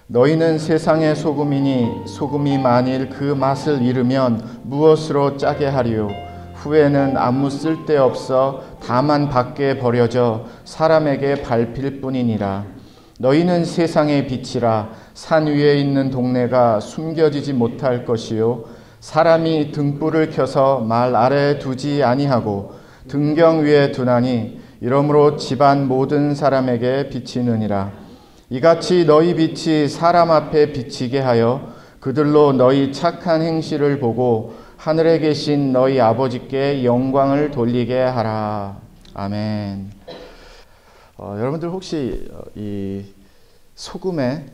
너희는 세상의 소금이니 소금이 만일 그 맛을 잃으면 무엇으로 짜게 하리요? 후에는 아무 쓸데없어 다만 밖에 버려져 사람에게 밟힐 뿐이니라. 너희는 세상의 빛이라. 산 위에 있는 동네가 숨겨지지 못할 것이요 사람이 등불을 켜서 말 아래에 두지 아니하고 등경 위에 두나니 이러므로 집안 모든 사람에게 비치느니라. 이같이 너희 빛이 사람 앞에 비치게 하여 그들로 너희 착한 행실을 보고 하늘에 계신 너희 아버지께 영광을 돌리게 하라. 아멘. 여러분들 혹시 이 소금의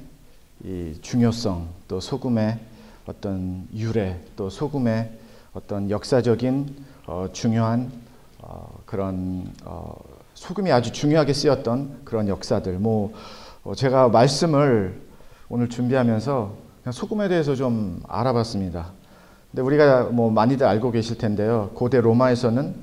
이 중요성, 또 소금의 어떤 유래, 또 소금의 어떤 역사적인 중요한 그런 소금이 아주 중요하게 쓰였던 그런 역사들, 제가 말씀을 오늘 준비하면서 그냥 소금에 대해서 좀 알아봤습니다. 근데 우리가 많이들 알고 계실 텐데요. 고대 로마에서는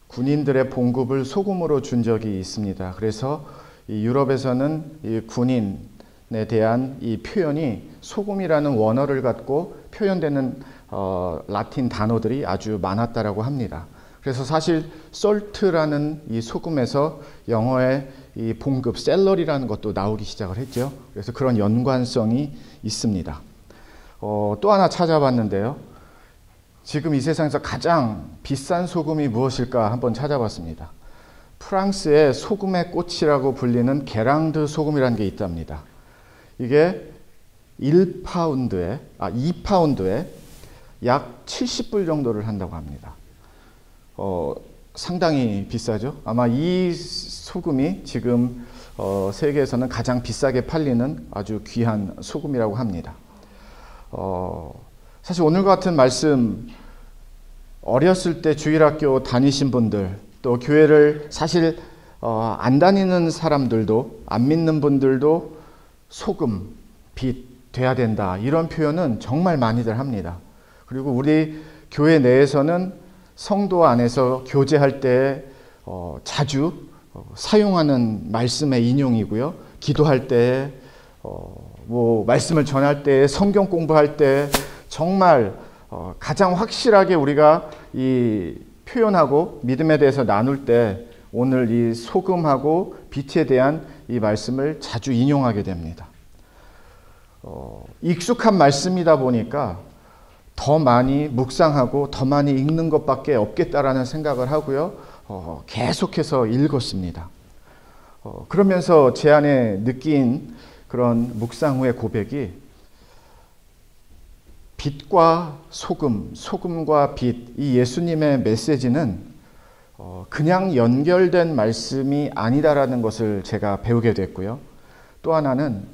군인들의 봉급을 소금으로 준 적이 있습니다. 그래서 이 유럽에서는 이 군인에 대한 이 표현이 소금이라는 원어를 갖고 표현되는 라틴 단어들이 아주 많았다라고 합니다. 그래서 사실 솔트라는 이 소금에서 영어의 이 봉급, 셀러리라는 것도 나오기 시작을 했죠. 그래서 그런 연관성이 있습니다. 또 하나 찾아봤는데요. 지금 이 세상에서 가장 비싼 소금이 무엇일까 한번 찾아봤습니다. 프랑스의 소금의 꽃이라고 불리는 게랑드 소금이라는 게 있답니다. 이게 2파운드에 약 70불 정도를 한다고 합니다. 상당히 비싸죠. 아마 이 소금이 지금 세계에서는 가장 비싸게 팔리는 아주 귀한 소금이라고 합니다. 사실 오늘 같은 말씀, 어렸을 때 주일학교 다니신 분들, 또 교회를 사실 안 다니는 사람들도, 안 믿는 분들도 소금, 빛 돼야 된다, 이런 표현은 정말 많이들 합니다. 그리고 우리 교회 내에서는 성도 안에서 교제할 때 자주 사용하는 말씀의 인용이고요. 기도할 때, 말씀을 전할 때, 성경 공부할 때 정말 가장 확실하게 우리가 이 표현하고 믿음에 대해서 나눌 때 오늘 이 소금하고 빛에 대한 이 말씀을 자주 인용하게 됩니다. 익숙한 말씀이다 보니까 더 많이 묵상하고 더 많이 읽는 것밖에 없겠다라는 생각을 하고요. 계속해서 읽었습니다. 그러면서 제 안에 느낀 그런 묵상 후의 고백이, 빛과 소금, 소금과 빛, 이 예수님의 메시지는 그냥 연결된 말씀이 아니다라는 것을 제가 배우게 됐고요. 또 하나는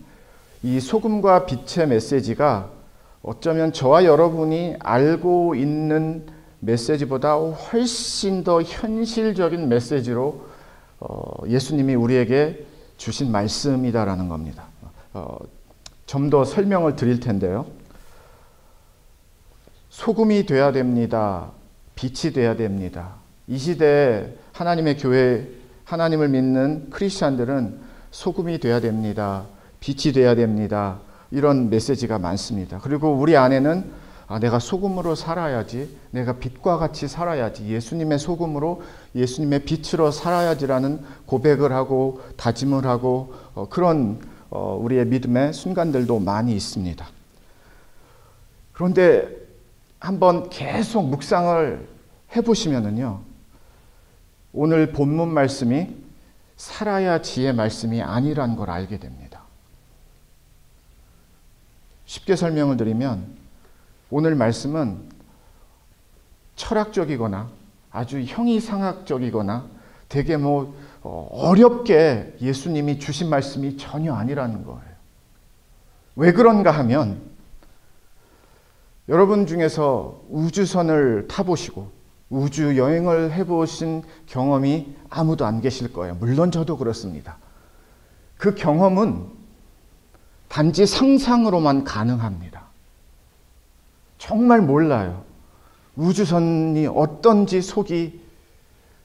이 소금과 빛의 메시지가 어쩌면 저와 여러분이 알고 있는 메시지보다 훨씬 더 현실적인 메시지로 예수님이 우리에게 주신 말씀이다라는 겁니다. 좀 더 설명을 드릴 텐데요. 소금이 돼야 됩니다. 빛이 돼야 됩니다. 이 시대에 하나님의 교회, 하나님을 믿는 크리스찬들은 소금이 돼야 됩니다. 빛이 돼야 됩니다. 이런 메시지가 많습니다. 그리고 우리 안에는 내가 소금으로 살아야지, 내가 빛과 같이 살아야지, 예수님의 소금으로, 예수님의 빛으로 살아야지라는 고백을 하고 다짐을 하고 그런 우리의 믿음의 순간들도 많이 있습니다. 그런데 한번 계속 묵상을 해보시면은요, 오늘 본문 말씀이 살아야 지의 말씀이 아니라는 걸 알게 됩니다. 쉽게 설명을 드리면 오늘 말씀은 철학적이거나 아주 형이상학적이거나 되게 어렵게 예수님이 주신 말씀이 전혀 아니라는 거예요. 왜 그런가 하면, 여러분 중에서 우주선을 타보시고 우주 여행을 해보신 경험이 아무도 안 계실 거예요. 물론 저도 그렇습니다. 그 경험은 단지 상상으로만 가능합니다. 정말 몰라요. 우주선이 어떤지, 속이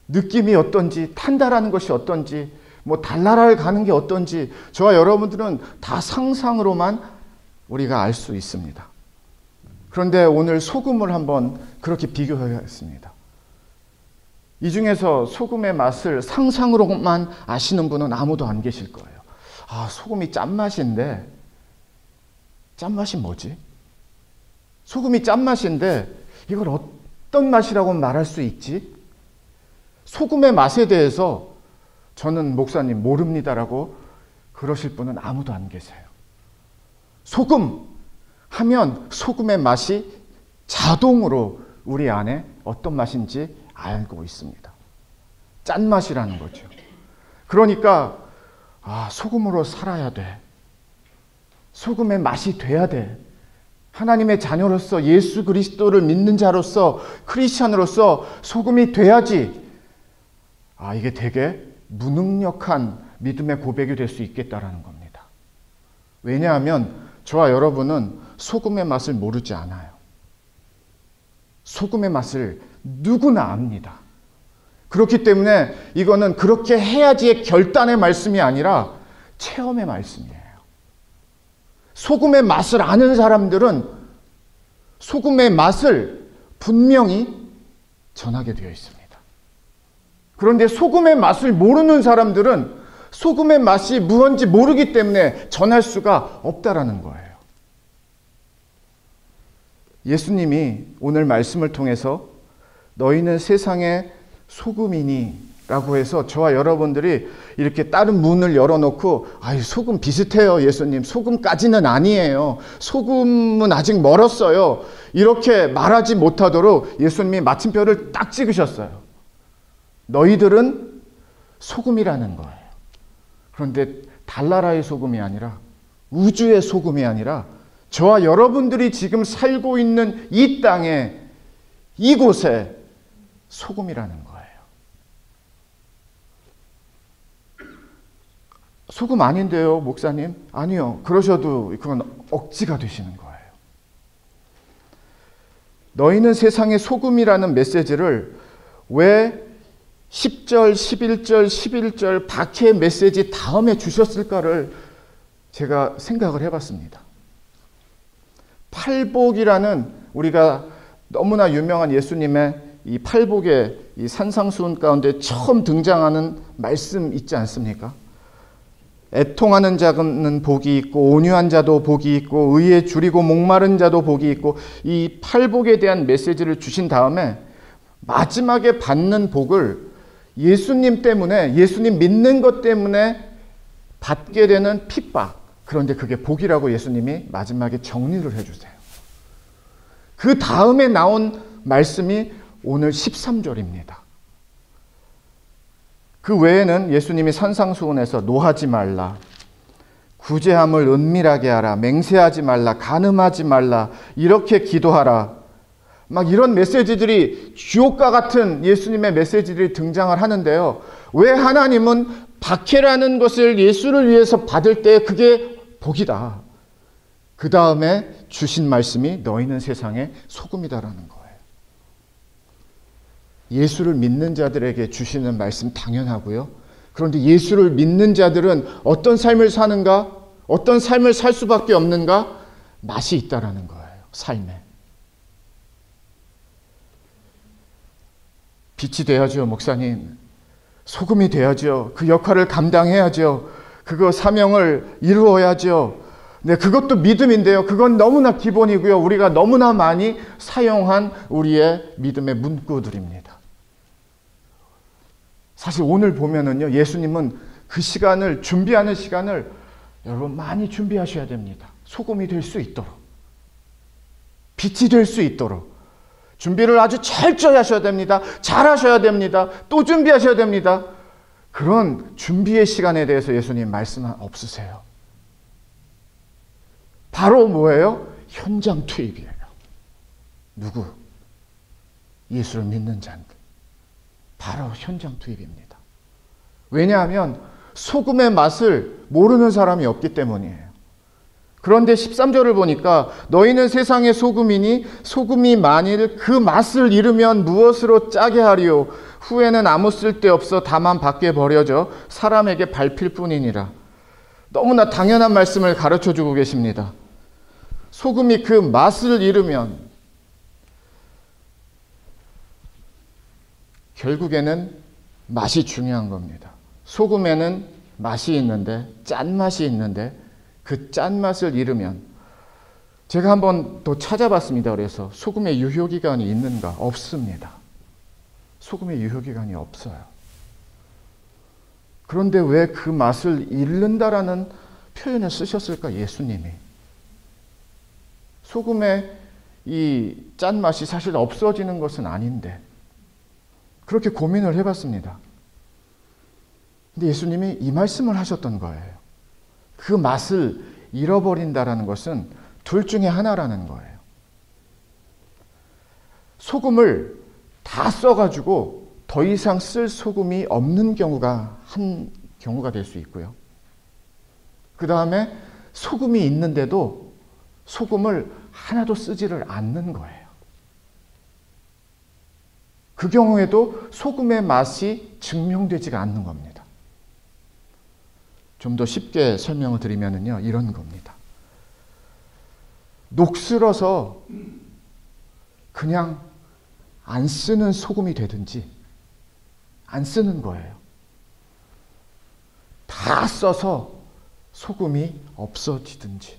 느낌이 어떤지, 탄다라는 것이 어떤지 뭐 달나라를 가는 게 어떤지 저와 여러분들은 다 상상으로만 우리가 알 수 있습니다. 그런데 오늘 소금을 한번 그렇게 비교하겠습니다. 이 중에서 소금의 맛을 상상으로만 아시는 분은 아무도 안 계실 거예요. 아, 소금이 짠맛인데, 짠맛이 뭐지? 소금이 짠맛인데 이걸 어떤 맛이라고 말할 수 있지? 소금의 맛에 대해서 저는 목사님 모릅니다라고 그러실 분은 아무도 안 계세요. 소금 하면 소금의 맛이 자동으로 우리 안에 어떤 맛인지 알고 있습니다. 짠맛이라는 거죠. 그러니까 소금으로 살아야 돼. 소금의 맛이 돼야 돼. 하나님의 자녀로서 예수 그리스도를 믿는 자로서 크리스찬으로서 소금이 돼야지 이게 되게 무능력한 믿음의 고백이 될 수 있겠다라는 겁니다. 왜냐하면 저와 여러분은 소금의 맛을 모르지 않아요. 소금의 맛을 누구나 압니다. 그렇기 때문에 이거는 그렇게 해야지의 결단의 말씀이 아니라 체험의 말씀이에요. 소금의 맛을 아는 사람들은 소금의 맛을 분명히 전하게 되어 있습니다. 그런데 소금의 맛을 모르는 사람들은 소금의 맛이 무언지 모르기 때문에 전할 수가 없다라는 거예요. 예수님이 오늘 말씀을 통해서 너희는 세상의 소금이니 라고 해서 저와 여러분들이 이렇게 다른 문을 열어놓고 소금 비슷해요 예수님, 소금까지는 아니에요, 소금은 아직 멀었어요, 이렇게 말하지 못하도록 예수님이 마침표를 딱 찍으셨어요. 너희들은 소금이라는 거예요. 그런데 달나라의 소금이 아니라 우주의 소금이 아니라 저와 여러분들이 지금 살고 있는 이 땅에 이곳에 소금이라는 거예요. 소금 아닌데요, 목사님? 아니요. 그러셔도 그건 억지가 되시는 거예요. 너희는 세상의 소금이라는 메시지를 왜 10절, 11절, 11절 박해 메시지 다음에 주셨을까를 제가 생각을 해봤습니다. 팔복이라는 우리가 너무나 유명한 예수님의 이 팔복의 이 산상수훈 가운데 처음 등장하는 말씀 있지 않습니까? 애통하는 자는 복이 있고 온유한 자도 복이 있고 의에 줄이고 목마른 자도 복이 있고, 이 팔복에 대한 메시지를 주신 다음에 마지막에 받는 복을 예수님 때문에, 예수님 믿는 것 때문에 받게 되는 핍박, 그런데 그게 복이라고 예수님이 마지막에 정리를 해주세요. 그 다음에 나온 말씀이 오늘 13절입니다. 그 외에는 예수님이 산상수훈에서 노하지 말라, 구제함을 은밀하게 하라, 맹세하지 말라, 간음하지 말라, 이렇게 기도하라, 막 이런 메시지들이 주옥과 같은 예수님의 메시지들이 등장을 하는데요. 왜 하나님은 박해라는 것을 예수를 위해서 받을 때 그게 복이다. 그 다음에 주신 말씀이 너희는 세상의 소금이다라는 거예요. 예수를 믿는 자들에게 주시는 말씀 당연하고요. 그런데 예수를 믿는 자들은 어떤 삶을 사는가? 어떤 삶을 살 수밖에 없는가? 맛이 있다라는 거예요. 삶에. 빛이 돼야죠, 목사님. 소금이 돼야죠. 그 역할을 감당해야죠. 그거 사명을 이루어야죠. 네, 그것도 믿음인데요. 그건 너무나 기본이고요. 우리가 너무나 많이 사용한 우리의 믿음의 문구들입니다. 사실 오늘 보면은요, 예수님은 그 시간을, 준비하는 시간을 여러분 많이 준비하셔야 됩니다. 소금이 될 수 있도록, 빛이 될 수 있도록 준비를 아주 철저히 하셔야 됩니다. 잘 하셔야 됩니다. 또 준비하셔야 됩니다. 그런 준비의 시간에 대해서 예수님 말씀 없으세요. 바로 뭐예요? 현장 투입이에요. 누구? 예수를 믿는 자들. 바로 현장 투입입니다. 왜냐하면 소금의 맛을 모르는 사람이 없기 때문이에요. 그런데 13절을 보니까 너희는 세상의 소금이니 소금이 만일 그 맛을 잃으면 무엇으로 짜게 하리요? 후에는 아무 쓸데없어 다만 밖에 버려져 사람에게 밟힐 뿐이니라. 너무나 당연한 말씀을 가르쳐주고 계십니다. 소금이 그 맛을 잃으면 결국에는 맛이 중요한 겁니다. 소금에는 맛이 있는데, 짠맛이 있는데 그 짠맛을 잃으면, 제가 한번 더 찾아봤습니다. 그래서 소금의 유효기간이 있는가? 없습니다. 소금의 유효기간이 없어요. 그런데 왜 그 맛을 잃는다라는 표현을 쓰셨을까? 예수님이. 소금의 이 짠맛이 사실 없어지는 것은 아닌데 그렇게 고민을 해봤습니다. 근데 예수님이 이 말씀을 하셨던 거예요. 그 맛을 잃어버린다라는 것은 둘 중에 하나라는 거예요. 소금을 다 써가지고 더 이상 쓸 소금이 없는 경우가 한 경우가 될 수 있고요. 그 다음에 소금이 있는데도 소금을 하나도 쓰지를 않는 거예요. 그 경우에도 소금의 맛이 증명되지가 않는 겁니다. 좀 더 쉽게 설명을 드리면요, 이런 겁니다. 녹슬어서 그냥 안 쓰는 소금이 되든지 안 쓰는 거예요. 다 써서 소금이 없어지든지.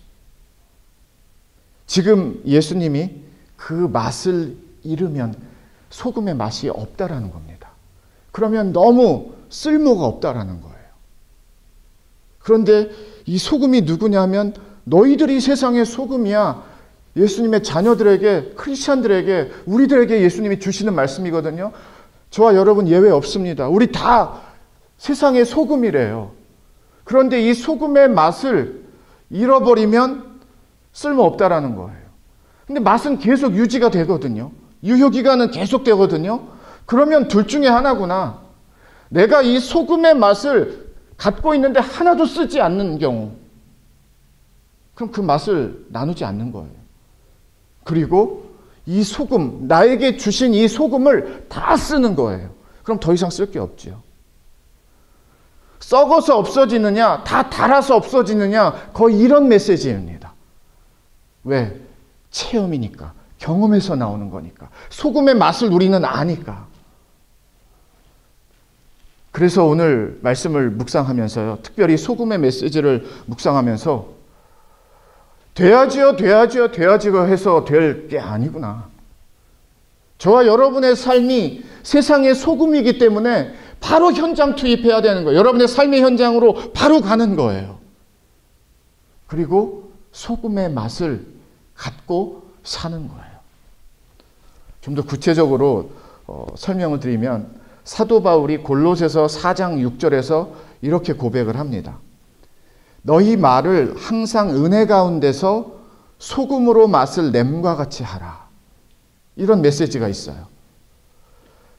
지금 예수님이 그 맛을 잃으면 소금의 맛이 없다라는 겁니다. 그러면 너무 쓸모가 없다라는 거예요. 그런데 이 소금이 누구냐면 너희들이 세상의 소금이야. 예수님의 자녀들에게, 크리스찬들에게, 우리들에게 예수님이 주시는 말씀이거든요. 저와 여러분 예외 없습니다. 우리 다 세상의 소금이래요. 그런데 이 소금의 맛을 잃어버리면 쓸모없다라는 거예요. 근데 맛은 계속 유지가 되거든요. 유효기간은 계속 되거든요. 그러면 둘 중에 하나구나. 내가 이 소금의 맛을 갖고 있는데 하나도 쓰지 않는 경우, 그럼 그 맛을 나누지 않는 거예요. 그리고 이 소금, 나에게 주신 이 소금을 다 쓰는 거예요. 그럼 더 이상 쓸 게 없죠. 썩어서 없어지느냐, 다 달아서 없어지느냐, 거의 이런 메시지입니다. 왜? 체험이니까, 경험에서 나오는 거니까, 소금의 맛을 우리는 아니까. 그래서 오늘 말씀을 묵상하면서요, 특별히 소금의 메시지를 묵상하면서 돼야지요 해서 될 게 아니구나. 저와 여러분의 삶이 세상의 소금이기 때문에 바로 현장 투입해야 되는 거예요. 여러분의 삶의 현장으로 바로 가는 거예요. 그리고 소금의 맛을 갖고 사는 거예요. 좀 더 구체적으로 설명을 드리면 사도 바울이 골로새서 4장 6절에서 이렇게 고백을 합니다. 너희 말을 항상 은혜 가운데서 소금으로 맛을 냄과 같이 하라. 이런 메시지가 있어요.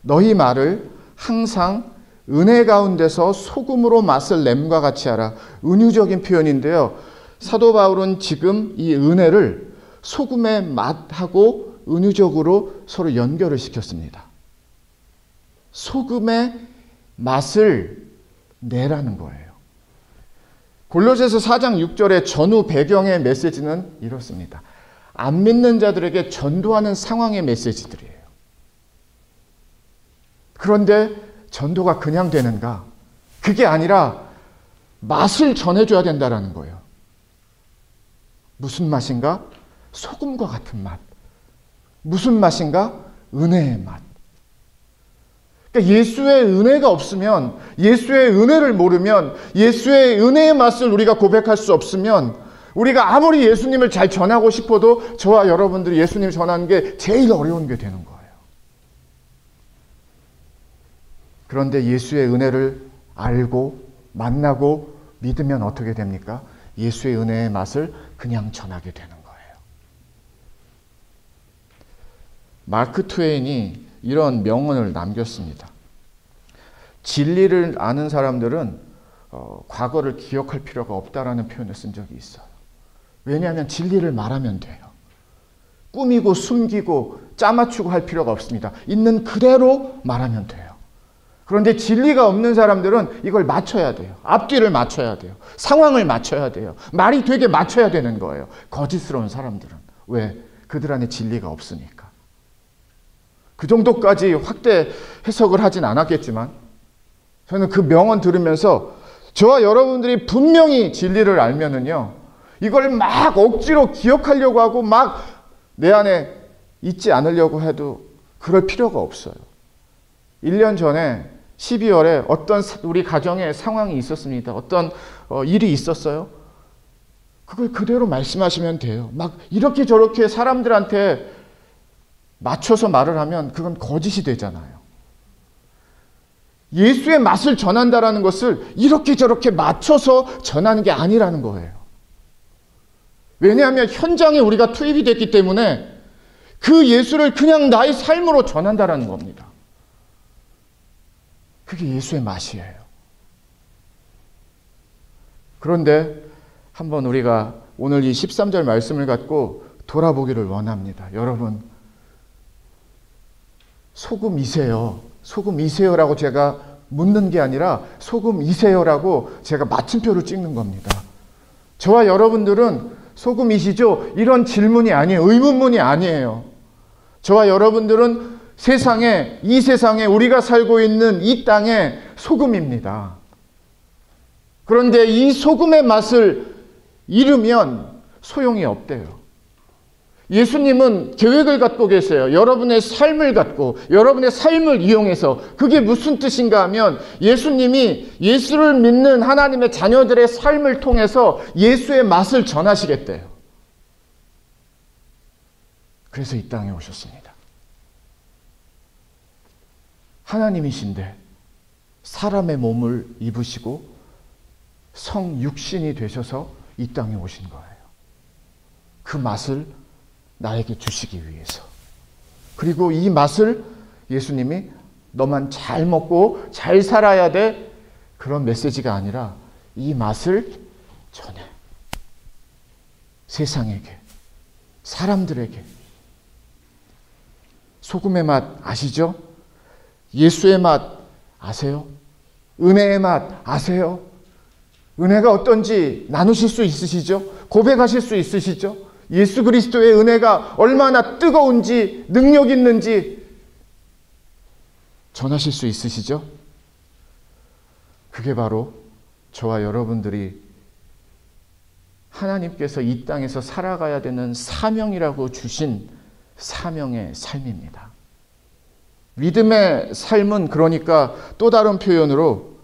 너희 말을 항상 은혜 가운데서 소금으로 맛을 냄과 같이 하라. 은유적인 표현인데요. 사도 바울은 지금 이 은혜를 소금의 맛하고 은유적으로 서로 연결을 시켰습니다. 소금의 맛을 내라는 거예요. 골로새서 4장 6절의 전후 배경의 메시지는 이렇습니다. 안 믿는 자들에게 전도하는 상황의 메시지들이에요. 그런데 전도가 그냥 되는가? 그게 아니라 맛을 전해줘야 된다는 거예요. 무슨 맛인가? 소금과 같은 맛. 무슨 맛인가? 은혜의 맛. 그러니까 예수의 은혜가 없으면, 예수의 은혜를 모르면, 예수의 은혜의 맛을 우리가 고백할 수 없으면, 우리가 아무리 예수님을 잘 전하고 싶어도 저와 여러분들이 예수님을 전하는 게 제일 어려운 게 되는 거예요. 그런데 예수의 은혜를 알고 만나고 믿으면 어떻게 됩니까? 예수의 은혜의 맛을 그냥 전하게 되는 거예요. 마크 트웨인이 이런 명언을 남겼습니다. 진리를 아는 사람들은 과거를 기억할 필요가 없다라는 표현을 쓴 적이 있어요. 왜냐하면 진리를 말하면 돼요. 꾸미고 숨기고 짜맞추고 할 필요가 없습니다. 있는 그대로 말하면 돼요. 그런데 진리가 없는 사람들은 이걸 맞춰야 돼요. 앞뒤를 맞춰야 돼요. 상황을 맞춰야 돼요. 말이 되게 맞춰야 되는 거예요. 거짓스러운 사람들은. 왜? 그들 안에 진리가 없으니까. 그 정도까지 확대 해석을 하진 않았겠지만 저는 그 명언 들으면서 저와 여러분들이 분명히 진리를 알면은요, 이걸 막 억지로 기억하려고 하고 막 내 안에 잊지 않으려고 해도 그럴 필요가 없어요. 1년 전에 12월에 어떤 우리 가정에 상황이 있었습니다. 어떤 일이 있었어요. 그걸 그대로 말씀하시면 돼요. 막 이렇게 저렇게 사람들한테 맞춰서 말을 하면 그건 거짓이 되잖아요. 예수의 맛을 전한다라는 것을 이렇게 저렇게 맞춰서 전하는 게 아니라는 거예요. 왜냐하면 현장에 우리가 투입이 됐기 때문에 그 예수를 그냥 나의 삶으로 전한다라는 겁니다. 그게 예수의 맛이에요. 그런데 한번 우리가 오늘 이 13절 말씀을 갖고 돌아보기를 원합니다. 여러분, 소금이세요? 소금이세요라고 제가 묻는 게 아니라 소금이세요라고 제가 마침표를 찍는 겁니다. 저와 여러분들은 소금이시죠? 이런 질문이 아니에요. 의문문이 아니에요. 저와 여러분들은 이 세상에 우리가 살고 있는 이 땅의 소금입니다. 그런데 이 소금의 맛을 잃으면 소용이 없대요. 예수님은 계획을 갖고 계세요. 여러분의 삶을 갖고 여러분의 삶을 이용해서. 그게 무슨 뜻인가 하면 예수님이 예수를 믿는 하나님의 자녀들의 삶을 통해서 예수의 맛을 전하시겠대요. 그래서 이 땅에 오셨습니다. 하나님이신데 사람의 몸을 입으시고 성육신이 되셔서 이 땅에 오신 거예요. 그 맛을 나에게 주시기 위해서. 그리고 이 맛을 예수님이 너만 잘 먹고 잘 살아야 돼, 그런 메시지가 아니라 이 맛을 전해. 세상에게, 사람들에게. 소금의 맛 아시죠? 예수의 맛 아세요? 은혜의 맛 아세요? 은혜가 어떤지 나누실 수 있으시죠? 고백하실 수 있으시죠? 예수 그리스도의 은혜가 얼마나 뜨거운지 능력 있는지 전하실 수 있으시죠? 그게 바로 저와 여러분들이 하나님께서 이 땅에서 살아가야 되는 사명이라고 주신 사명의 삶입니다. 믿음의 삶은 그러니까 또 다른 표현으로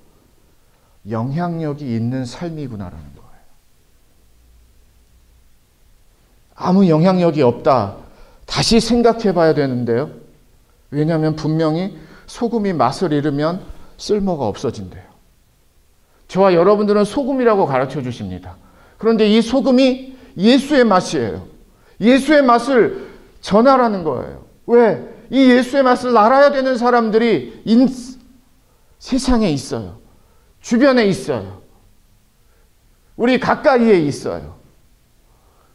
영향력이 있는 삶이구나라는 거예요. 아무 영향력이 없다. 다시 생각해 봐야 되는데요. 왜냐하면 분명히 소금이 맛을 잃으면 쓸모가 없어진대요. 저와 여러분들은 소금이라고 가르쳐 주십니다. 그런데 이 소금이 예수의 맛이에요. 예수의 맛을 전하라는 거예요. 왜? 이 예수의 맛을 알아야 되는 사람들이 세상에 있어요. 주변에 있어요. 우리 가까이에 있어요.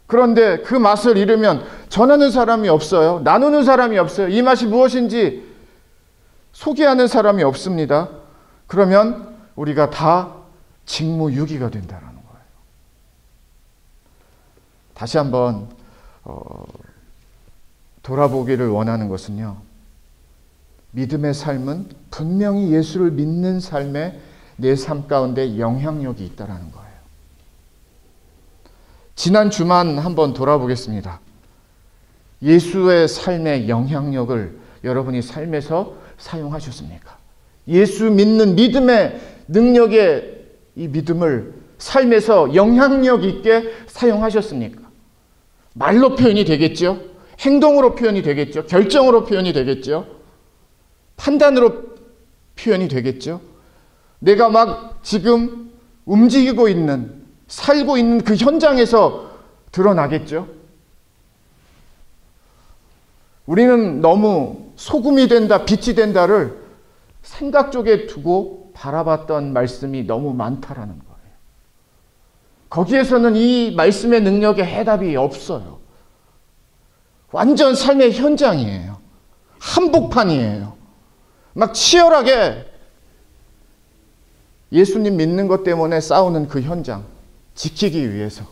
그런데 그 맛을 잃으면 전하는 사람이 없어요. 나누는 사람이 없어요. 이 맛이 무엇인지 소개하는 사람이 없습니다. 그러면 우리가 다 직무유기가 된다는 거예요. 다시 한번 돌아보기를 원하는 것은요. 믿음의 삶은 분명히 예수를 믿는 삶에 내 삶 가운데 영향력이 있다는 거예요. 지난 주만 한번 돌아보겠습니다. 예수의 삶의 영향력을 여러분이 삶에서 사용하셨습니까? 예수 믿는 믿음의 능력의 이 믿음을 삶에서 영향력 있게 사용하셨습니까? 말로 표현이 되겠죠? 행동으로 표현이 되겠죠? 결정으로 표현이 되겠죠? 판단으로 표현이 되겠죠? 내가 막 지금 움직이고 있는, 살고 있는 그 현장에서 드러나겠죠? 우리는 너무 소금이 된다, 빛이 된다를 생각 쪽에 두고 바라봤던 말씀이 너무 많다라는 거예요. 거기에서는 이 말씀의 능력에 해답이 없어요. 완전 삶의 현장이에요. 한복판이에요. 막 치열하게 예수님 믿는 것 때문에 싸우는 그 현장, 지키기 위해서.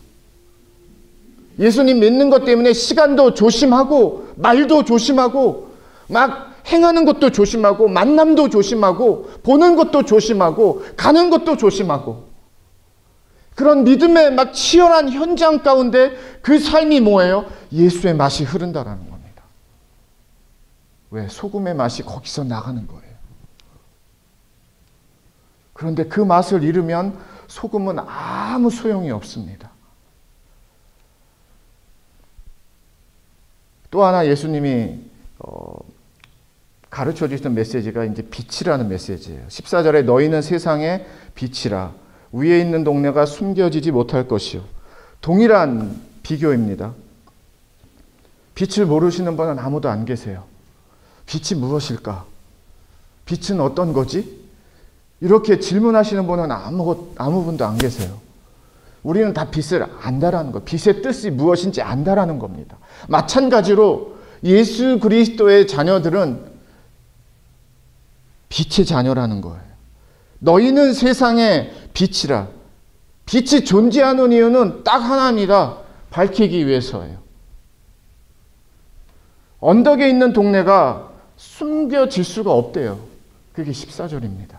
예수님 믿는 것 때문에 시간도 조심하고 말도 조심하고 막 행하는 것도 조심하고 만남도 조심하고 보는 것도 조심하고 가는 것도 조심하고, 그런 믿음의 막 치열한 현장 가운데 그 삶이 뭐예요? 예수의 맛이 흐른다라는 겁니다. 왜? 소금의 맛이 거기서 나가는 거예요. 그런데 그 맛을 잃으면 소금은 아무 소용이 없습니다. 또 하나 예수님이 가르쳐 주시던 메시지가 이제 빛이라는 메시지예요. 14절에 너희는 세상의 빛이라. 위에 있는 동네가 숨겨지지 못할 것이요. 동일한 비교입니다. 빛을 모르시는 분은 아무도 안 계세요. 빛이 무엇일까? 빛은 어떤 거지? 이렇게 질문하시는 분은 아무 분도 안 계세요. 우리는 다 빛을 안다라는 거, 빛의 뜻이 무엇인지 안다라는 겁니다. 마찬가지로 예수 그리스도의 자녀들은 빛의 자녀라는 거예요. 너희는 세상의 빛이라. 빛이 존재하는 이유는 딱 하나입니다. 밝히기 위해서예요. 언덕에 있는 동네가 숨겨질 수가 없대요. 그게 14절입니다.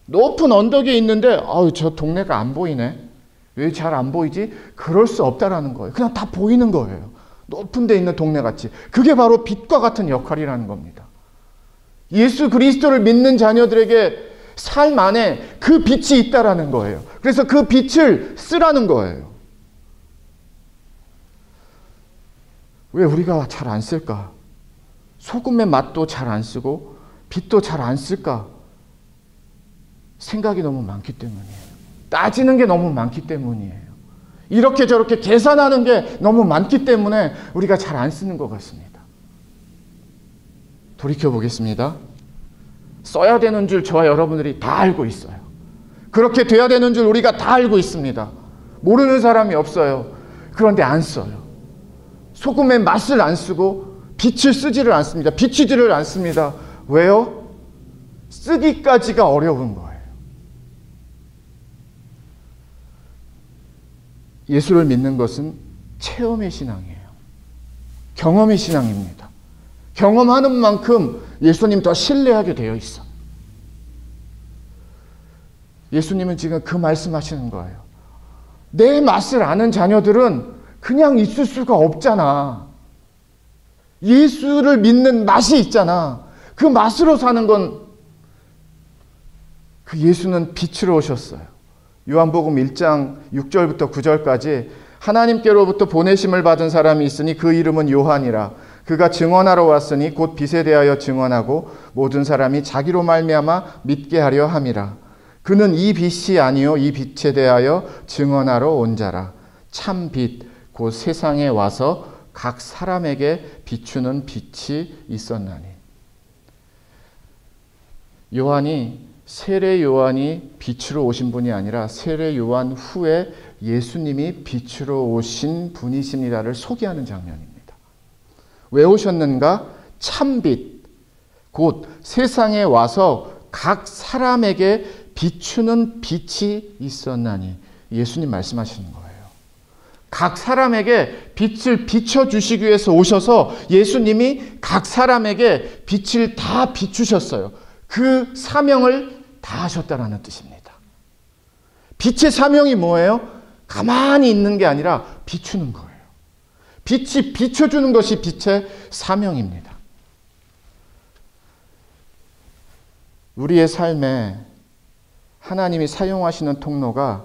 높은 언덕에 있는데 저 동네가 안 보이네. 왜 잘 안 보이지? 그럴 수 없다라는 거예요. 그냥 다 보이는 거예요. 높은 데 있는 동네 같이. 그게 바로 빛과 같은 역할이라는 겁니다. 예수 그리스도를 믿는 자녀들에게 삶 안에 그 빛이 있다라는 거예요. 그래서 그 빛을 쓰라는 거예요. 왜 우리가 잘 안 쓸까? 소금의 맛도 잘 안 쓰고 빛도 잘 안 쓸까? 생각이 너무 많기 때문이에요. 따지는 게 너무 많기 때문이에요. 이렇게 저렇게 계산하는 게 너무 많기 때문에 우리가 잘 안 쓰는 것 같습니다. 돌이켜보겠습니다. 써야 되는 줄 저와 여러분들이 다 알고 있어요. 그렇게 돼야 되는 줄 우리가 다 알고 있습니다. 모르는 사람이 없어요. 그런데 안 써요. 소금의 맛을 안 쓰고 빛을 쓰지를 않습니다. 비추지를 않습니다. 왜요? 쓰기까지가 어려운 거예요. 예수를 믿는 것은 체험의 신앙이에요. 경험의 신앙입니다. 경험하는 만큼 예수님 더 신뢰하게 되어 있어. 예수님은 지금 그 말씀하시는 거예요. 내 맛을 아는 자녀들은 그냥 있을 수가 없잖아. 예수를 믿는 맛이 있잖아. 그 맛으로 사는 건 그 예수는 빛으로 오셨어요. 요한복음 1장 6절부터 9절까지 하나님께로부터 보내심을 받은 사람이 있으니 그 이름은 요한이라. 그가 증언하러 왔으니 곧 빛에 대하여 증언하고 모든 사람이 자기로 말미암아 믿게 하려 함이라. 그는 이 빛이 아니요 이 빛에 대하여 증언하러 온 자라. 참 빛 곧 세상에 와서 각 사람에게 비추는 빛이 있었나니. 요한이 세례 요한이 빛으로 오신 분이 아니라 세례 요한 후에 예수님이 빛으로 오신 분이십니다를 소개하는 장면입니다. 왜 오셨는가? 참빛 곧 세상에 와서 각 사람에게 비추는 빛이 있었나니. 예수님 말씀하시는 거예요. 각 사람에게 빛을 비춰주시기 위해서 오셔서 예수님이 각 사람에게 빛을 다 비추셨어요. 그 사명을 다 하셨다라는 뜻입니다. 빛의 사명이 뭐예요? 가만히 있는 게 아니라 비추는 거예요. 빛이 비춰주는 것이 빛의 사명입니다. 우리의 삶에 하나님이 사용하시는 통로가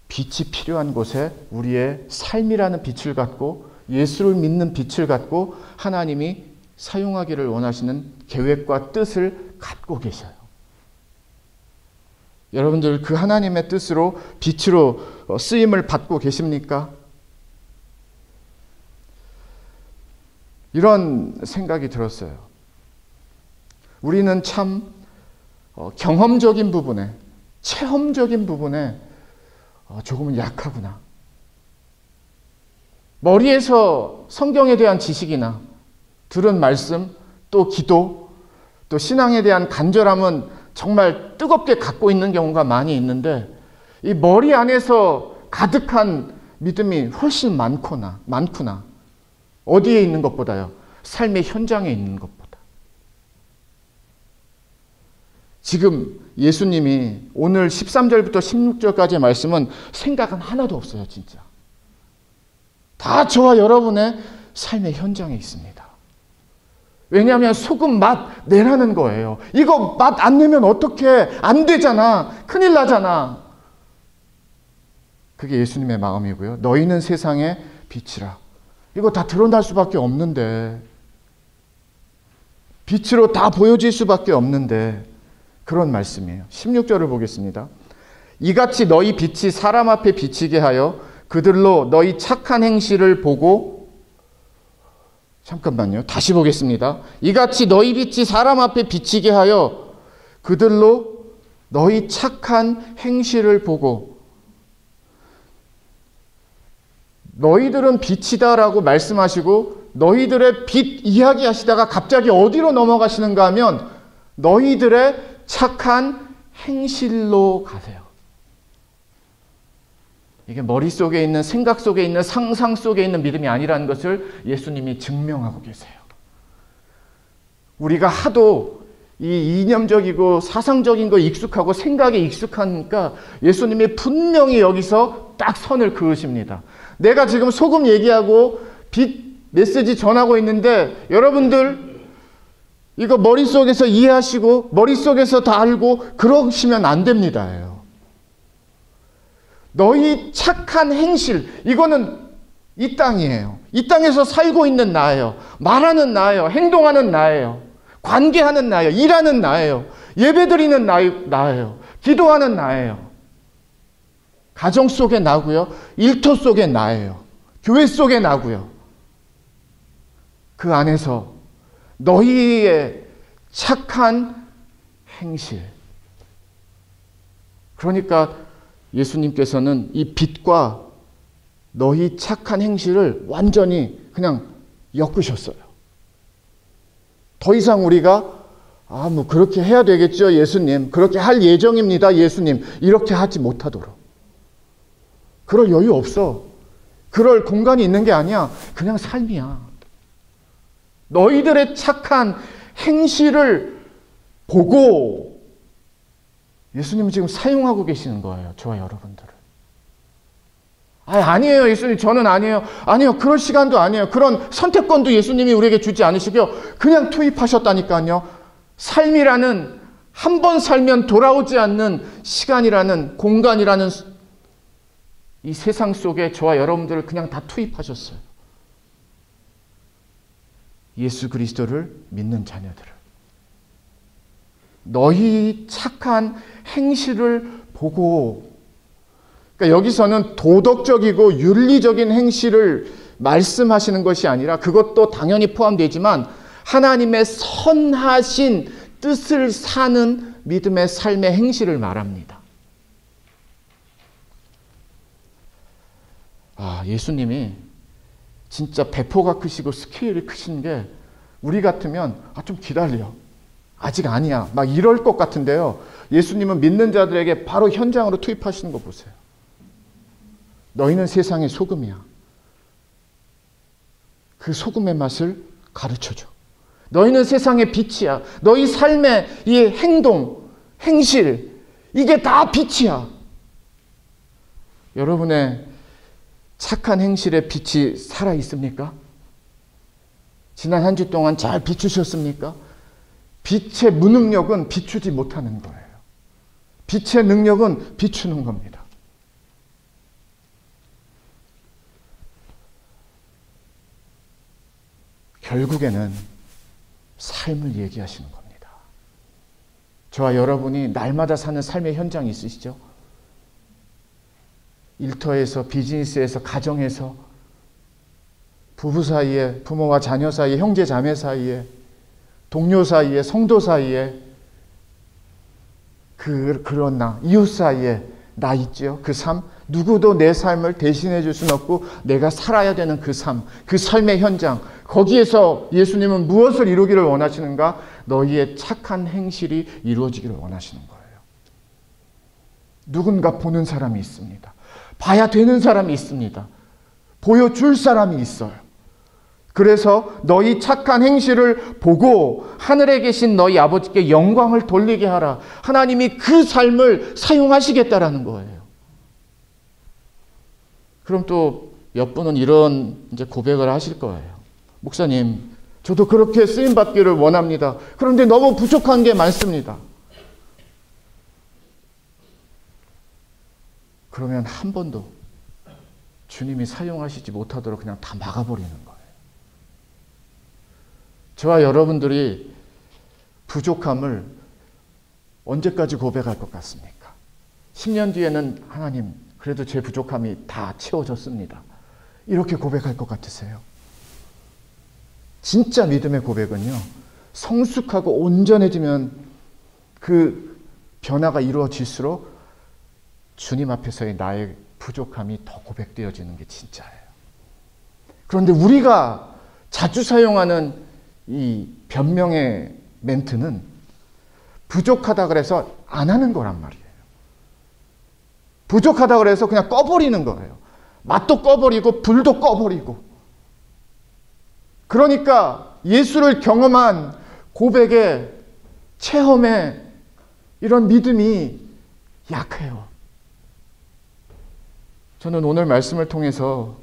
빛이 필요한 곳에 우리의 삶이라는 빛을 갖고 예수를 믿는 빛을 갖고 하나님이 사용하기를 원하시는 계획과 뜻을 갖고 계셔요. 여러분들 그 하나님의 뜻으로 빛으로 쓰임을 받고 계십니까? 이런 생각이 들었어요. 우리는 참 경험적인 부분에, 체험적인 부분에 조금은 약하구나. 머리에서 성경에 대한 지식이나 들은 말씀, 또 기도, 또 신앙에 대한 간절함은 정말 뜨겁게 갖고 있는 경우가 많이 있는데 이 머리 안에서 가득한 믿음이 훨씬 많구나. 어디에 있는 것보다요? 삶의 현장에 있는 것보다. 지금 예수님이 오늘 13절부터 16절까지의 말씀은 생각은 하나도 없어요, 진짜. 다 저와 여러분의 삶의 현장에 있습니다. 왜냐하면 소금 맛 내라는 거예요. 이거 맛 안 내면 어떡해? 안 되잖아. 큰일 나잖아. 그게 예수님의 마음이고요. 너희는 세상의 빛이라. 이거 다 드러날 수밖에 없는데, 빛으로 다 보여질 수밖에 없는데 그런 말씀이에요. 16절을 보겠습니다. 이같이 너희 빛이 사람 앞에 비치게 하여 그들로 너희 착한 행실을 보고, 잠깐만요. 다시 보겠습니다. 이같이 너희 빛이 사람 앞에 비치게 하여 그들로 너희 착한 행실을 보고. 너희들은 빛이다라고 말씀하시고 너희들의 빛 이야기하시다가 갑자기 어디로 넘어가시는가 하면 너희들의 착한 행실로 가세요. 이게 머릿속에 있는, 생각 속에 있는, 상상 속에 있는 믿음이 아니라는 것을 예수님이 증명하고 계세요. 우리가 하도 이 이념적이고 사상적인 거 익숙하고 생각에 익숙하니까 예수님이 분명히 여기서 딱 선을 그으십니다. 내가 지금 소금 얘기하고 빛 메시지 전하고 있는데 여러분들 이거 머릿속에서 이해하시고 머릿속에서 다 알고 그러시면 안 됩니다. 너희 착한 행실, 이거는 이 땅이에요. 이 땅에서 살고 있는 나예요. 말하는 나예요. 행동하는 나예요. 관계하는 나예요. 일하는 나예요. 예배드리는 나예요. 기도하는 나예요. 가정 속에 나고요. 일터 속에 나예요. 교회 속에 나고요. 그 안에서 너희의 착한 행실. 그러니까 예수님께서는 이 빛과 너희 착한 행실을 완전히 그냥 엮으셨어요. 더 이상 우리가 뭐 그렇게 해야 되겠죠, 예수님. 그렇게 할 예정입니다, 예수님. 이렇게 하지 못하도록. 그럴 여유 없어. 그럴 공간이 있는 게 아니야. 그냥 삶이야. 너희들의 착한 행실을 보고 예수님은 지금 사용하고 계시는 거예요. 저와 여러분들을. 아니에요, 예수님. 저는 아니에요. 아니요. 그럴 시간도 아니에요. 그런 선택권도 예수님이 우리에게 주지 않으시고요. 그냥 투입하셨다니까요. 삶이라는, 한 번 살면 돌아오지 않는 시간이라는, 공간이라는 이 세상 속에 저와 여러분들을 그냥 다 투입하셨어요. 예수 그리스도를 믿는 자녀들을. 너희 착한 행실을 보고, 그러니까 여기서는 도덕적이고 윤리적인 행실을 말씀하시는 것이 아니라, 그것도 당연히 포함되지만 하나님의 선하신 뜻을 사는 믿음의 삶의 행실을 말합니다. 예수님이 진짜 배포가 크시고 스케일이 크신 게, 우리 같으면 좀 기다려, 아직 아니야, 막 이럴 것 같은데요. 예수님은 믿는 자들에게 바로 현장으로 투입하시는 거 보세요. 너희는 세상의 소금이야. 그 소금의 맛을 가르쳐줘. 너희는 세상의 빛이야. 너희 삶의 이 행동, 행실, 이게 다 빛이야. 여러분의 착한 행실의 빛이 살아있습니까? 지난 한 주 동안 잘 비추셨습니까? 빛의 무능력은 비추지 못하는 거예요. 빛의 능력은 비추는 겁니다. 결국에는 삶을 얘기하시는 겁니다. 저와 여러분이 날마다 사는 삶의 현장이 있으시죠? 일터에서, 비즈니스에서, 가정에서, 부부 사이에, 부모와 자녀 사이에, 형제 자매 사이에, 동료 사이에, 성도 사이에, 그런 나, 이웃 사이에 나 있죠. 그 삶, 누구도 내 삶을 대신해 줄 수는 없고 내가 살아야 되는 그 삶, 그 삶의 현장, 거기에서 예수님은 무엇을 이루기를 원하시는가? 너희의 착한 행실이 이루어지기를 원하시는 거예요. 누군가 보는 사람이 있습니다. 봐야 되는 사람이 있습니다. 보여줄 사람이 있어요. 그래서 너희 착한 행실을 보고 하늘에 계신 너희 아버지께 영광을 돌리게 하라. 하나님이 그 삶을 사용하시겠다라는 거예요. 그럼 또 몇 분은 이런 이제 고백을 하실 거예요. 목사님, 저도 그렇게 쓰임 받기를 원합니다. 그런데 너무 부족한 게 많습니다. 그러면 한 번도 주님이 사용하시지 못하도록 그냥 다 막아버리는 거예요. 저와 여러분들이 부족함을 언제까지 고백할 것 같습니까? 10년 뒤에는 하나님, 그래도 제 부족함이 다 채워졌습니다. 이렇게 고백할 것 같으세요? 진짜 믿음의 고백은요, 성숙하고 온전해지면 그 변화가 이루어질수록 주님 앞에서의 나의 부족함이 더 고백되어지는 게 진짜예요. 그런데 우리가 자주 사용하는 이 변명의 멘트는 부족하다 그래서 안 하는 거란 말이에요. 부족하다 그래서 그냥 꺼버리는 거예요. 맛도 꺼버리고 불도 꺼버리고. 그러니까 예수를 경험한 고백의 체험에 이런 믿음이 약해요. 저는 오늘 말씀을 통해서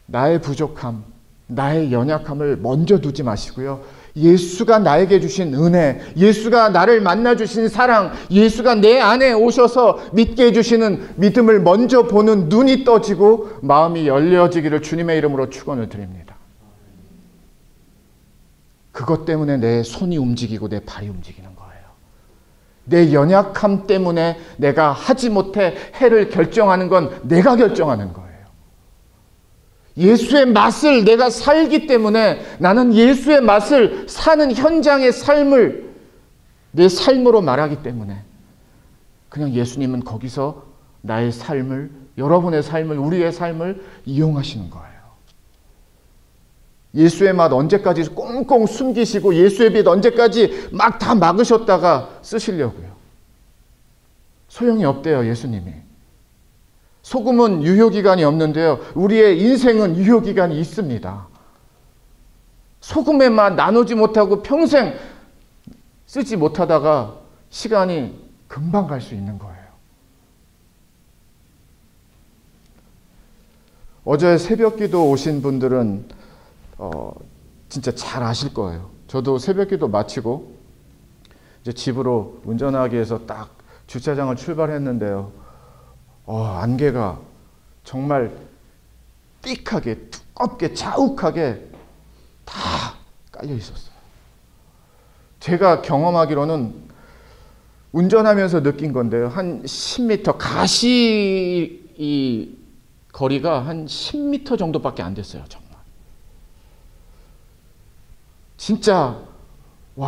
나의 부족함, 나의 연약함을 먼저 두지 마시고요. 예수가 나에게 주신 은혜, 예수가 나를 만나 주신 사랑, 예수가 내 안에 오셔서 믿게 해주시는 믿음을 먼저 보는 눈이 떠지고 마음이 열려지기를 주님의 이름으로 축원을 드립니다. 그것 때문에 내 손이 움직이고 내 발이 움직이는 거예요. 내 연약함 때문에 내가 하지 못해 해를 결정하는 건 내가 결정하는 거예요. 예수의 맛을 내가 살기 때문에 나는 예수의 맛을 사는 현장의 삶을 내 삶으로 말하기 때문에 그냥 예수님은 거기서 나의 삶을, 여러분의 삶을, 우리의 삶을 이용하시는 거예요. 예수의 맛 언제까지 꽁꽁 숨기시고 예수의 빛 언제까지 막 다 막으셨다가 쓰시려고요. 소용이 없대요, 예수님이. 소금은 유효기간이 없는데요. 우리의 인생은 유효기간이 있습니다. 소금의 맛 나누지 못하고 평생 쓰지 못하다가 시간이 금방 갈 수 있는 거예요. 어제 새벽기도 오신 분들은 진짜 잘 아실 거예요. 저도 새벽기도 마치고 이제 집으로 운전하기 위해서 딱 주차장을 출발했는데요. 안개가 정말 띡하게, 두껍게, 자욱하게 다 깔려 있었어요. 제가 경험하기로는 운전하면서 느낀 건데요. 한 10m, 가시 이 거리가 한 10m 정도밖에 안 됐어요. 정말. 진짜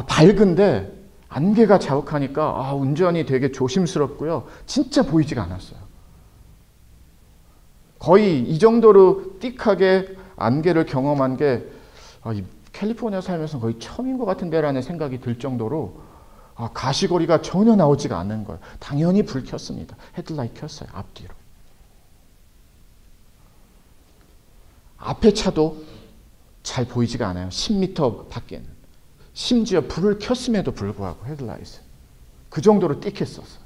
밝은데 안개가 자욱하니까 운전이 되게 조심스럽고요. 진짜 보이지가 않았어요. 거의 이 정도로 띡하게 안개를 경험한 게 캘리포니아 살면서 거의 처음인 것 같은데라는 생각이 들 정도로 가시거리가 전혀 나오지가 않는 거예요. 당연히 불 켰습니다. 헤드라이트 켰어요. 앞뒤로. 앞에 차도 잘 보이지가 않아요. 10m 밖에는. 심지어 불을 켰음에도 불구하고 헤드라이트. 그 정도로 띡했었어요.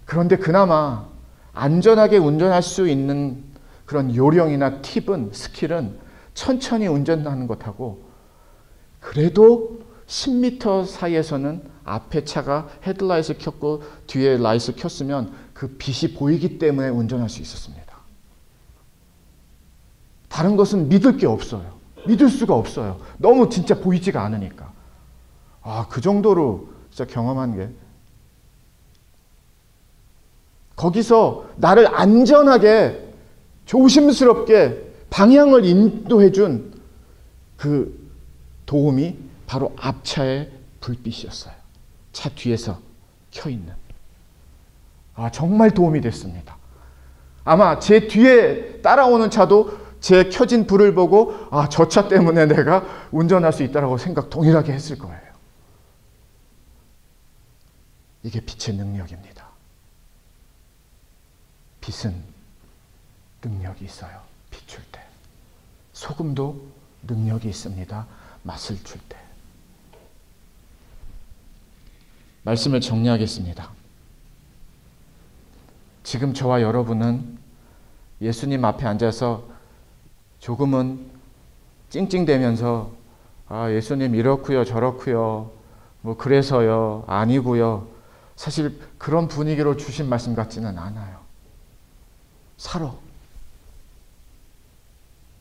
그런데 그나마 안전하게 운전할 수 있는 그런 요령이나 팁은, 스킬은 천천히 운전하는 것하고 그래도 10m 사이에서는 앞에 차가 헤드라이트를 켰고 뒤에 라이트를 켰으면 그 빛이 보이기 때문에 운전할 수 있었습니다. 다른 것은 믿을 게 없어요. 믿을 수가 없어요. 너무 진짜 보이지가 않으니까. 그 정도로 진짜 경험한 게 거기서 나를 안전하게 조심스럽게 방향을 인도해 준 그 도움이 바로 앞차의 불빛이었어요. 차 뒤에서 켜있는. 정말 도움이 됐습니다. 아마 제 뒤에 따라오는 차도 제 켜진 불을 보고 저 차 때문에 내가 운전할 수 있다라고 생각 동일하게 했을 거예요. 이게 빛의 능력입니다. 빛은 능력이 있어요. 비출 때. 소금도 능력이 있습니다. 맛을 줄 때. 말씀을 정리하겠습니다. 지금 저와 여러분은 예수님 앞에 앉아서 조금은 찡찡대면서 예수님 이렇고요 저렇고요 그래서요 아니고요, 사실 그런 분위기로 주신 말씀 같지는 않아요. 살아.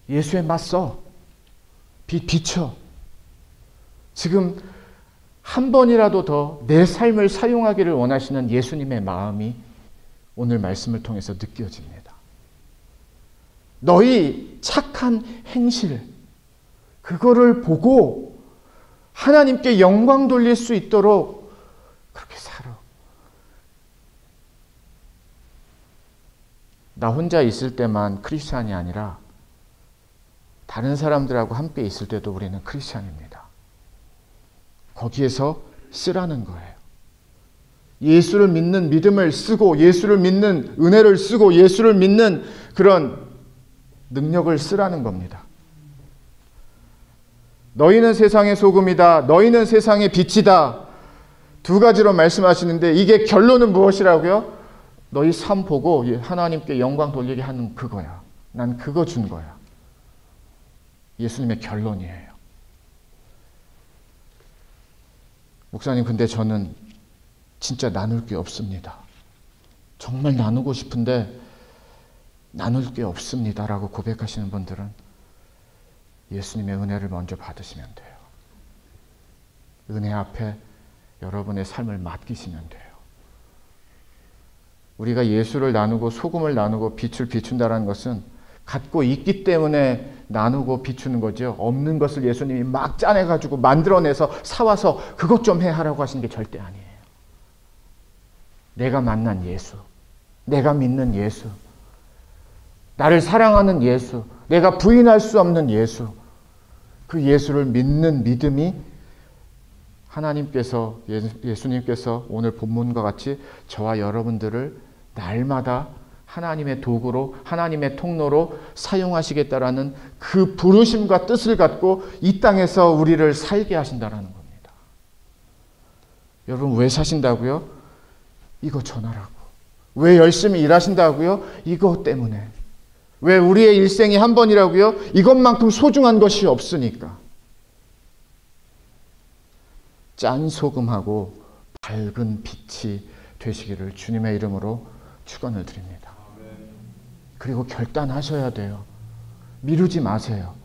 예수에 맞서. 비춰. 지금 한 번이라도 더 내 삶을 사용하기를 원하시는 예수님의 마음이 오늘 말씀을 통해서 느껴집니다. 너희 착한 행실, 그거를 보고 하나님께 영광 돌릴 수 있도록 그렇게 살아. 나 혼자 있을 때만 크리스찬이 아니라 다른 사람들하고 함께 있을 때도 우리는 크리스찬입니다. 거기에서 쓰라는 거예요. 예수를 믿는 믿음을 쓰고, 예수를 믿는 은혜를 쓰고, 예수를 믿는 그런 능력을 쓰라는 겁니다. 너희는 세상의 소금이다. 너희는 세상의 빛이다. 두 가지로 말씀하시는데 이게 결론은 무엇이라고요? 너희 삶 보고 하나님께 영광 돌리게 하는 그거야. 난 그거 준 거야. 예수님의 결론이에요. 목사님, 근데 저는 진짜 나눌 게 없습니다. 정말 나누고 싶은데 나눌 게 없습니다 라고 고백하시는 분들은 예수님의 은혜를 먼저 받으시면 돼요. 은혜 앞에 여러분의 삶을 맡기시면 돼요. 우리가 예수를 나누고 소금을 나누고 빛을 비춘다는 것은 갖고 있기 때문에 나누고 비추는 거죠. 없는 것을 예수님이 막 짜내가지고 만들어내서 사와서 그것 좀 해 하라고 하신 게 절대 아니에요. 내가 만난 예수, 내가 믿는 예수, 나를 사랑하는 예수, 내가 부인할 수 없는 예수, 그 예수를 믿는 믿음이 하나님께서, 예수님께서 오늘 본문과 같이 저와 여러분들을 날마다 하나님의 도구로, 하나님의 통로로 사용하시겠다라는 그 부르심과 뜻을 갖고 이 땅에서 우리를 살게 하신다라는 겁니다. 여러분, 왜 사신다고요? 이거 전하라고. 왜 열심히 일하신다고요? 이거 때문에. 왜 우리의 일생이 한 번이라고요? 이것만큼 소중한 것이 없으니까. 짠 소금하고 밝은 빛이 되시기를 주님의 이름으로 축원을 드립니다. 그리고 결단하셔야 돼요. 미루지 마세요.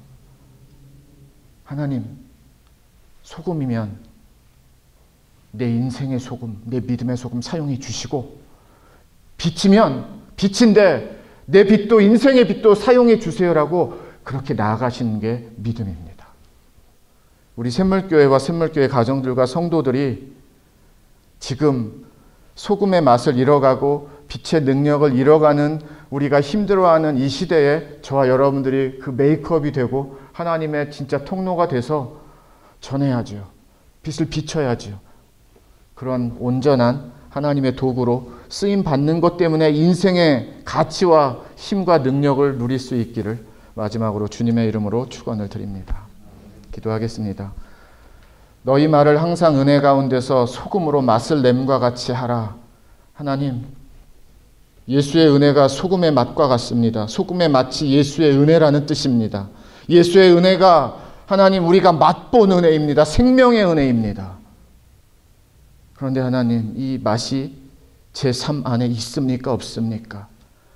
하나님, 소금이면 내 인생의 소금, 내 믿음의 소금 사용해 주시고, 빛이면 빛인데 내 빛도 인생의 빛도 사용해 주세요라고 그렇게 나아가시는 게 믿음입니다. 우리 샘물교회와 샘물교회 가정들과 성도들이 지금 소금의 맛을 잃어가고 빛의 능력을 잃어가는 우리가 힘들어하는 이 시대에 저와 여러분들이 그 메이크업이 되고 하나님의 진짜 통로가 돼서 전해야죠. 빛을 비춰야죠. 그런 온전한 하나님의 도구로 쓰임받는 것 때문에 인생의 가치와 힘과 능력을 누릴 수 있기를 마지막으로 주님의 이름으로 축원을 드립니다. 기도하겠습니다. 너희 말을 항상 은혜 가운데서 소금으로 맛을 냄과 같이 하라. 하나님, 예수의 은혜가 소금의 맛과 같습니다. 소금의 맛이 예수의 은혜라는 뜻입니다. 예수의 은혜가 하나님 우리가 맛본 은혜입니다. 생명의 은혜입니다. 그런데 하나님, 이 맛이 제 삶 안에 있습니까? 없습니까?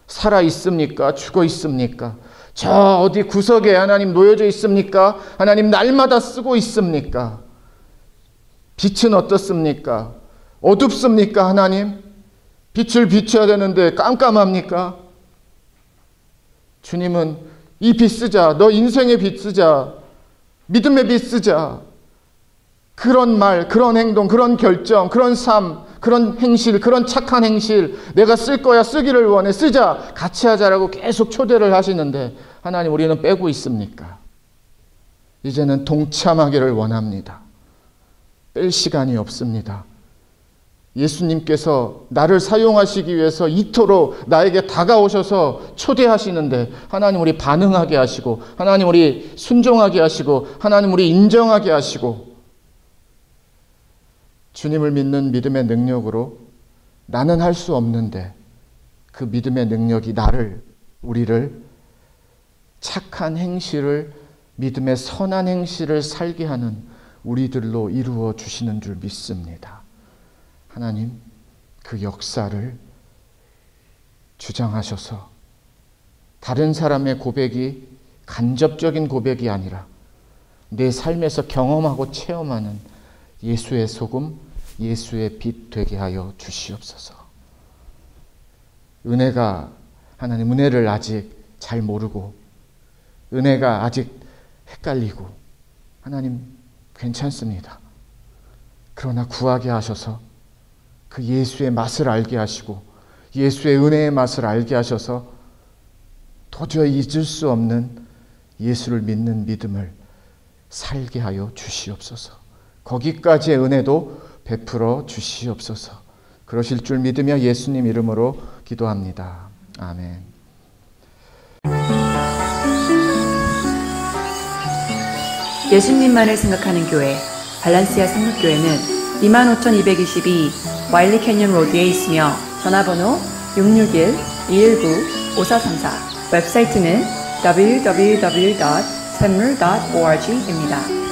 살아 있습니까? 죽어 있습니까? 저 어디 구석에 하나님 놓여져 있습니까? 하나님 날마다 쓰고 있습니까? 빛은 어떻습니까? 어둡습니까? 하나님? 빛을 비춰야 되는데 깜깜합니까? 주님은 이 빛 쓰자. 너 인생의 빛 쓰자. 믿음의 빛 쓰자. 그런 말, 그런 행동, 그런 결정, 그런 삶, 그런 행실, 그런 착한 행실, 내가 쓸 거야, 쓰기를 원해, 쓰자, 같이 하자라고 계속 초대를 하시는데 하나님, 우리는 빼고 있습니까? 이제는 동참하기를 원합니다. 뺄 시간이 없습니다. 예수님께서 나를 사용하시기 위해서 이토록 나에게 다가오셔서 초대하시는데 하나님, 우리 반응하게 하시고, 하나님, 우리 순종하게 하시고, 하나님, 우리 인정하게 하시고, 주님을 믿는 믿음의 능력으로 나는 할 수 없는데 그 믿음의 능력이 우리를 착한 행실을, 믿음의 선한 행실을 살게 하는 우리들로 이루어 주시는 줄 믿습니다. 하나님, 그 역사를 주장하셔서 다른 사람의 고백이 간접적인 고백이 아니라 내 삶에서 경험하고 체험하는 예수의 소금, 예수의 빛 되게 하여 주시옵소서. 하나님, 은혜를 아직 잘 모르고, 은혜가 아직 헷갈리고, 하나님, 괜찮습니다. 그러나 구하게 하셔서 그 예수의 맛을 알게 하시고, 예수의 은혜의 맛을 알게 하셔서 도저히 잊을 수 없는 예수를 믿는 믿음을 살게 하여 주시옵소서. 거기까지의 은혜도 베풀어 주시옵소서. 그러실 줄 믿으며 예수님 이름으로 기도합니다. 아멘. 예수님만을 생각하는 교회 발란시아 상록교회는 25,222 와일리 캐년 로드에 있으며 전화번호 661-219-5434, 웹사이트는 www.샘물.org입니다.